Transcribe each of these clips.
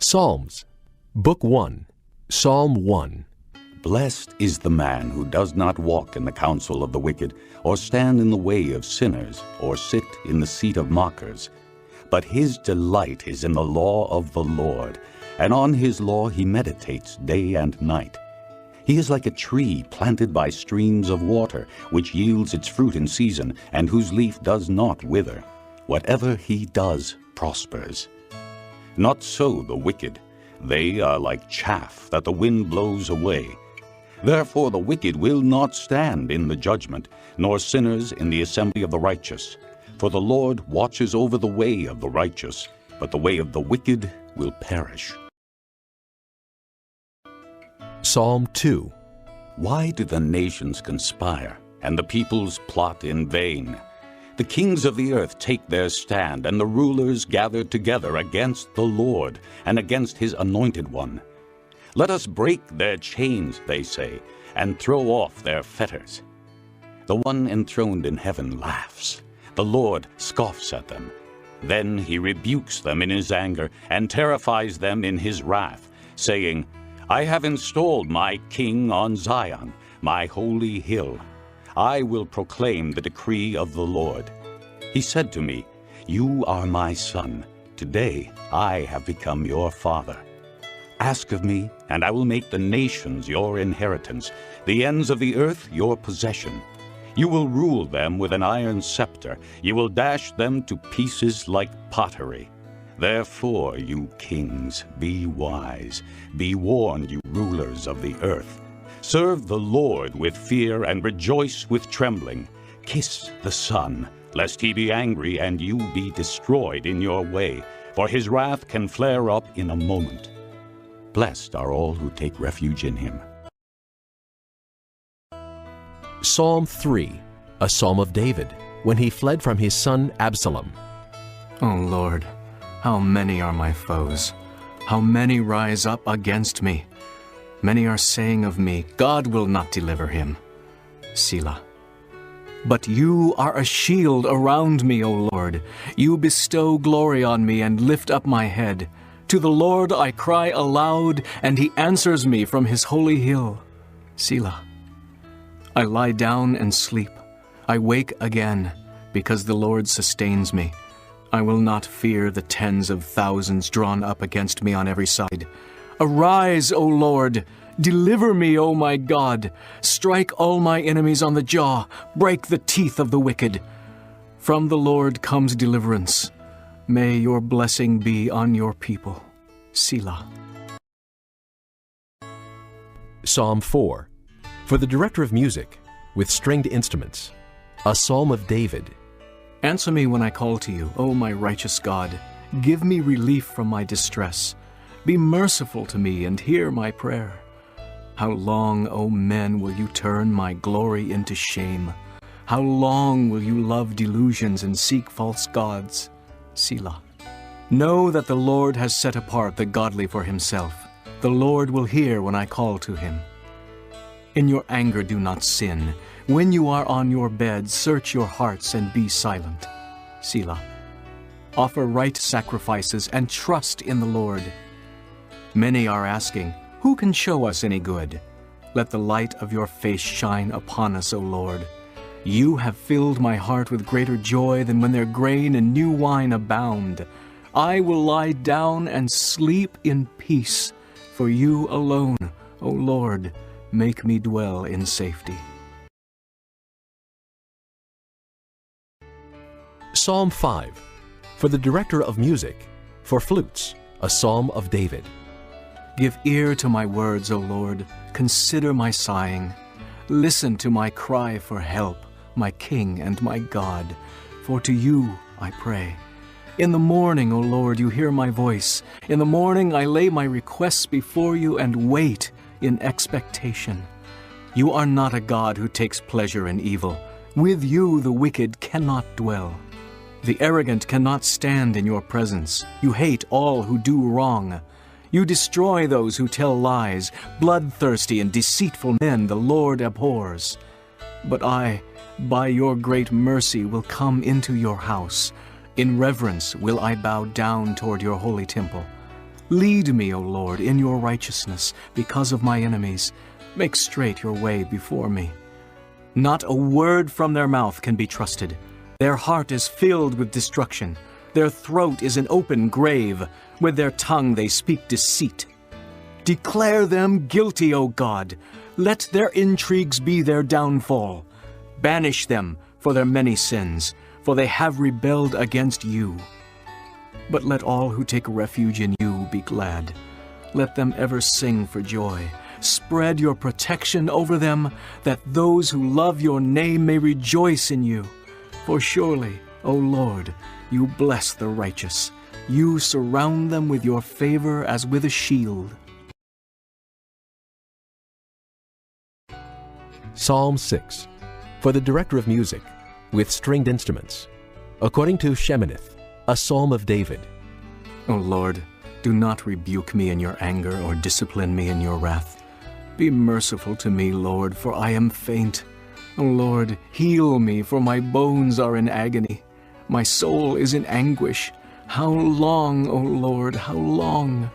Psalms, Book 1, Psalm 1. Blessed is the man who does not walk in the counsel of the wicked, or stand in the way of sinners, or sit in the seat of mockers. But his delight is in the law of the Lord, and on his law he meditates day and night. He is like a tree planted by streams of water, which yields its fruit in season, and whose leaf does not wither. Whatever he does prospers. Not so the wicked. They are like chaff that the wind blows away. Therefore the wicked will not stand in the judgment, nor sinners in the assembly of the righteous. For the Lord watches over the way of the righteous, but the way of the wicked will perish. Psalm 2. Why do the nations conspire, and the peoples plot in vain? The kings of the earth take their stand, and the rulers gather together against the Lord and against his anointed one. Let us break their chains, they say, and throw off their fetters. The one enthroned in heaven laughs. The Lord scoffs at them. Then he rebukes them in his anger and terrifies them in his wrath, saying, I have installed my king on Zion, my holy hill. I will proclaim the decree of the Lord. He said to me, You are my son. Today I have become your father. Ask of me, and I will make the nations your inheritance, the ends of the earth your possession. You will rule them with an iron scepter. You will dash them to pieces like pottery. Therefore, you kings, be wise. Be warned, you rulers of the earth. Serve the Lord with fear and rejoice with trembling. Kiss the Son, lest he be angry and you be destroyed in your way, for his wrath can flare up in a moment. Blessed are all who take refuge in him. Psalm 3, a psalm of David, when he fled from his son Absalom. O Lord, how many are my foes? How many rise up against me? Many are saying of me, God will not deliver him. Selah. But you are a shield around me, O Lord. You bestow glory on me and lift up my head. To the Lord I cry aloud, and he answers me from his holy hill. Selah. I lie down and sleep. I wake again, because the Lord sustains me. I will not fear the tens of thousands drawn up against me on every side. Arise, O Lord! Deliver me, O my God! Strike all my enemies on the jaw. Break the teeth of the wicked. From the Lord comes deliverance. May your blessing be on your people. Selah. Psalm 4, for the director of music, with stringed instruments, a psalm of David. Answer me when I call to you, O my righteous God. Give me relief from my distress. Be merciful to me and hear my prayer. How long, O men, will you turn my glory into shame? How long will you love delusions and seek false gods? Selah. Know that the Lord has set apart the godly for himself. The Lord will hear when I call to him. In your anger do not sin. When you are on your bed, search your hearts and be silent. Selah. Offer right sacrifices and trust in the Lord. Many are asking, who can show us any good? Let the light of your face shine upon us, O Lord. You have filled my heart with greater joy than when their grain and new wine abound. I will lie down and sleep in peace, for you alone, O Lord, make me dwell in safety. Psalm 5, for the director of music, for flutes, a psalm of David. Give ear to my words, O Lord. Consider my sighing. Listen to my cry for help, my King and my God. For to you I pray. In the morning, O Lord, you hear my voice. In the morning I lay my requests before you and wait in expectation. You are not a God who takes pleasure in evil. With you the wicked cannot dwell. The arrogant cannot stand in your presence. You hate all who do wrong. You destroy those who tell lies. Bloodthirsty and deceitful men the Lord abhors. But I, by your great mercy, will come into your house. In reverence will I bow down toward your holy temple. Lead me, O Lord, in your righteousness because of my enemies. Make straight your way before me. Not a word from their mouth can be trusted. Their heart is filled with destruction. Their throat is an open grave. With their tongue they speak deceit. Declare them guilty, O God. Let their intrigues be their downfall. Banish them for their many sins, for they have rebelled against you. But let all who take refuge in you be glad. Let them ever sing for joy. Spread your protection over them, that those who love your name may rejoice in you. For surely, O Lord, you bless the righteous. You surround them with your favor as with a shield. Psalm 6, for the director of music, with stringed instruments, according to Sheminith, a psalm of David. O Lord, do not rebuke me in your anger or discipline me in your wrath. Be merciful to me, Lord, for I am faint. O Lord, heal me, for my bones are in agony. My soul is in anguish. How long, O Lord, how long?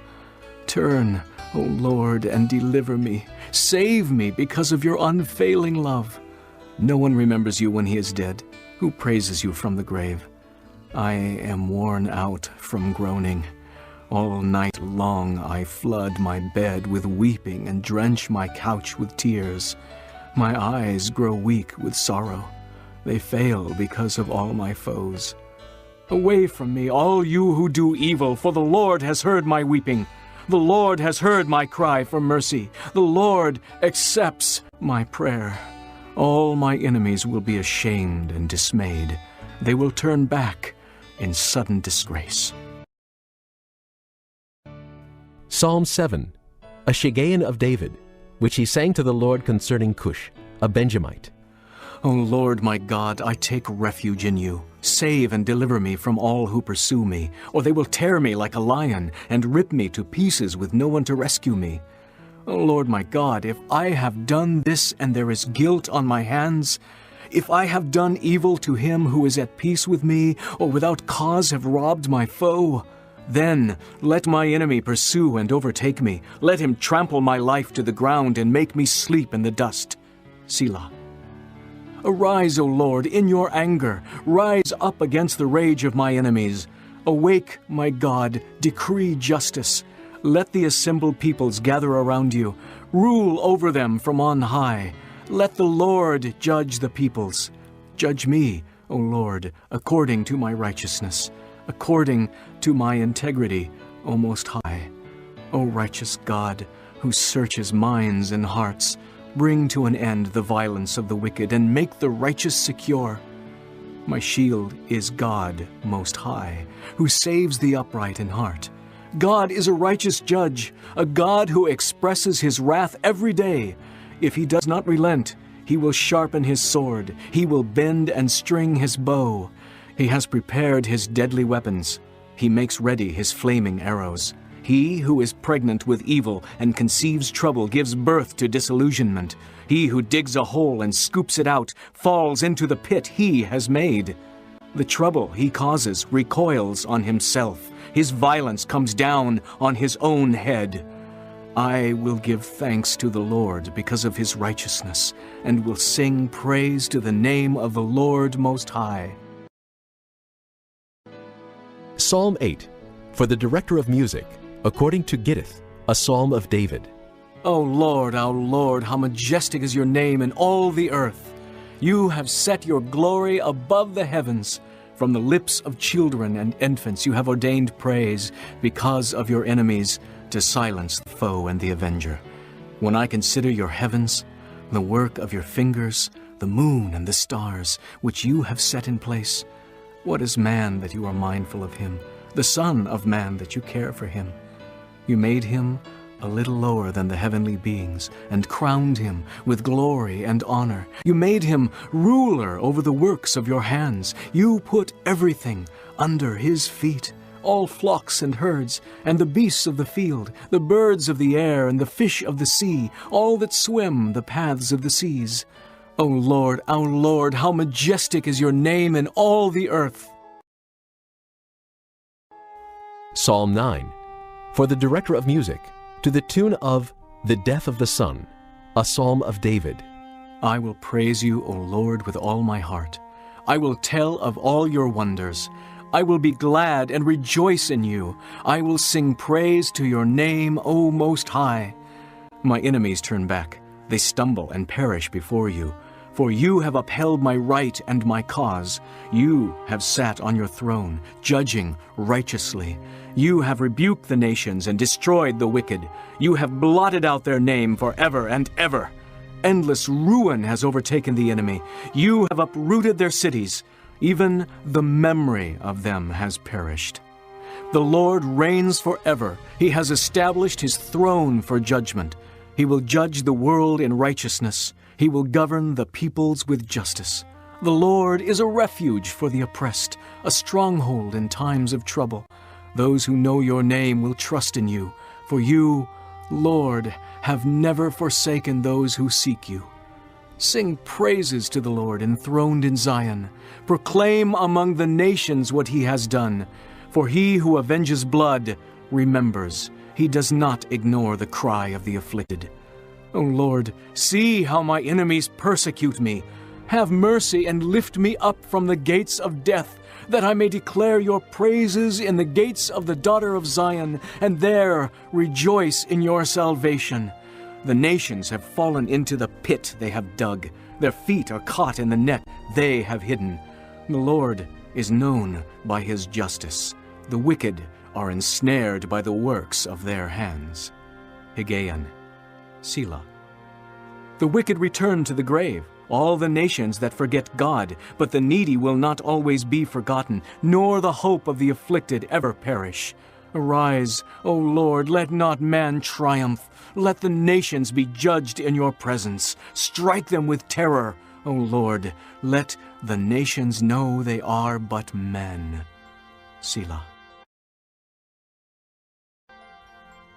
Turn, O Lord, and deliver me. Save me because of your unfailing love. No one remembers you when he is dead. Who praises you from the grave? I am worn out from groaning. All night long I flood my bed with weeping and drench my couch with tears. My eyes grow weak with sorrow. They fail because of all my foes. Away from me, all you who do evil, for the Lord has heard my weeping. The Lord has heard my cry for mercy. The Lord accepts my prayer. All my enemies will be ashamed and dismayed. They will turn back in sudden disgrace. Psalm 7, a Shiggaion of David, which he sang to the Lord concerning Cush, a Benjamite. O Lord my God, I take refuge in you. Save and deliver me from all who pursue me, or they will tear me like a lion and rip me to pieces with no one to rescue me. O Lord my God, if I have done this and there is guilt on my hands, if I have done evil to him who is at peace with me, or without cause have robbed my foe, then let my enemy pursue and overtake me. Let him trample my life to the ground and make me sleep in the dust. Selah. Arise, O Lord, in your anger. Rise up against the rage of my enemies. Awake, my God, decree justice. Let the assembled peoples gather around you. Rule over them from on high. Let the Lord judge the peoples. Judge me, O Lord, according to my righteousness, according to my integrity, O Most High. O righteous God, who searches minds and hearts, bring to an end the violence of the wicked, and make the righteous secure. My shield is God Most High, who saves the upright in heart. God is a righteous judge, a God who expresses his wrath every day. If he does not relent, he will sharpen his sword. He will bend and string his bow. He has prepared his deadly weapons. He makes ready his flaming arrows. He who is pregnant with evil and conceives trouble gives birth to disillusionment. He who digs a hole and scoops it out falls into the pit he has made. The trouble he causes recoils on himself. His violence comes down on his own head. I will give thanks to the Lord because of his righteousness, and will sing praise to the name of the Lord Most High. Psalm 8, for the director of music, according to Gittith, a psalm of David. O Lord, our Lord, how majestic is your name in all the earth. You have set your glory above the heavens. From the lips of children and infants you have ordained praise because of your enemies, to silence the foe and the avenger. When I consider your heavens, the work of your fingers, the moon and the stars, which you have set in place, what is man that you are mindful of him, the son of man that you care for him? You made him a little lower than the heavenly beings, and crowned him with glory and honor. You made him ruler over the works of your hands. You put everything under his feet, all flocks and herds, and the beasts of the field, the birds of the air, and the fish of the sea, all that swim the paths of the seas. O Lord, our Lord, how majestic is your name in all the earth. Psalm 9, For the director of music, to the tune of The Death of the Son, a psalm of David. I will praise you, O Lord, with all my heart. I will tell of all your wonders. I will be glad and rejoice in you. I will sing praise to your name, O Most High. My enemies turn back. They stumble and perish before you. For you have upheld my right and my cause. You have sat on your throne, judging righteously. You have rebuked the nations and destroyed the wicked. You have blotted out their name forever and ever. Endless ruin has overtaken the enemy. You have uprooted their cities. Even the memory of them has perished. The Lord reigns forever. He has established his throne for judgment. He will judge the world in righteousness. He will govern the peoples with justice. The Lord is a refuge for the oppressed, a stronghold in times of trouble. Those who know your name will trust in you, for you, Lord, have never forsaken those who seek you. Sing praises to the Lord enthroned in Zion. Proclaim among the nations what he has done. For he who avenges blood remembers. He does not ignore the cry of the afflicted. O Lord, see how my enemies persecute me. Have mercy and lift me up from the gates of death, that I may declare your praises in the gates of the daughter of Zion, and there rejoice in your salvation. The nations have fallen into the pit they have dug. Their feet are caught in the net they have hidden. The Lord is known by his justice. The wicked are ensnared by the works of their hands. Higgaion, Selah. The wicked return to the grave, all the nations that forget God, but the needy will not always be forgotten, nor the hope of the afflicted ever perish. Arise, O Lord, let not man triumph. Let the nations be judged in your presence. Strike them with terror, O Lord. Let the nations know they are but men. Selah.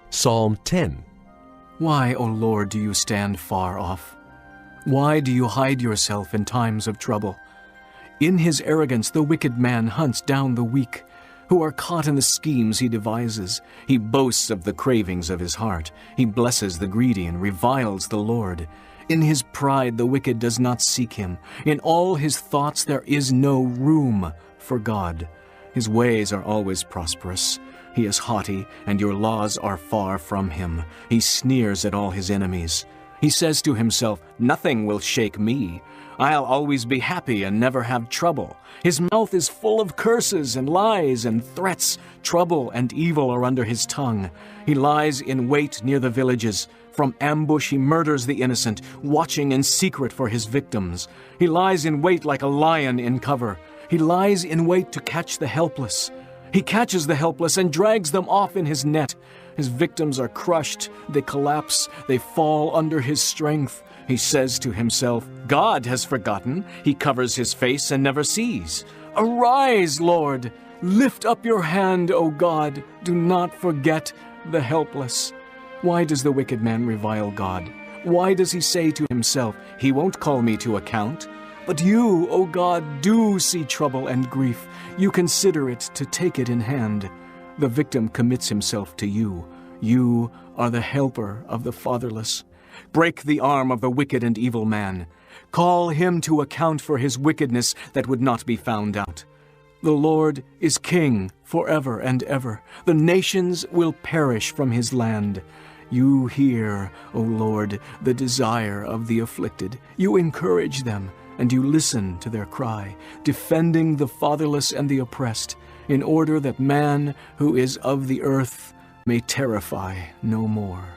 Psalm 10. Why, O Lord, do you stand far off? Why do you hide yourself in times of trouble? In his arrogance the wicked man hunts down the weak, who are caught in the schemes he devises. He boasts of the cravings of his heart. He blesses the greedy and reviles the Lord. In his pride the wicked does not seek him. In all his thoughts there is no room for God. His ways are always prosperous. He is haughty, and your laws are far from him. He sneers at all his enemies. He says to himself, nothing will shake me. I'll always be happy and never have trouble. His mouth is full of curses and lies and threats. Trouble and evil are under his tongue. He lies in wait near the villages. From ambush he murders the innocent, watching in secret for his victims. He lies in wait like a lion in cover. He lies in wait to catch the helpless. He catches the helpless and drags them off in his net. His victims are crushed, they collapse, they fall under his strength. He says to himself, God has forgotten. He covers his face and never sees. Arise, Lord! Lift up your hand, O God! Do not forget the helpless. Why does the wicked man revile God? Why does he say to himself, he won't call me to account? But you, O God, do see trouble and grief. You consider it to take it in hand. The victim commits himself to you. You are the helper of the fatherless. Break the arm of the wicked and evil man. Call him to account for his wickedness that would not be found out. The Lord is king forever and ever. The nations will perish from his land. You hear, O Lord, the desire of the afflicted. You encourage them, and you listen to their cry, defending the fatherless and the oppressed, in order that man who is of the earth may terrify no more.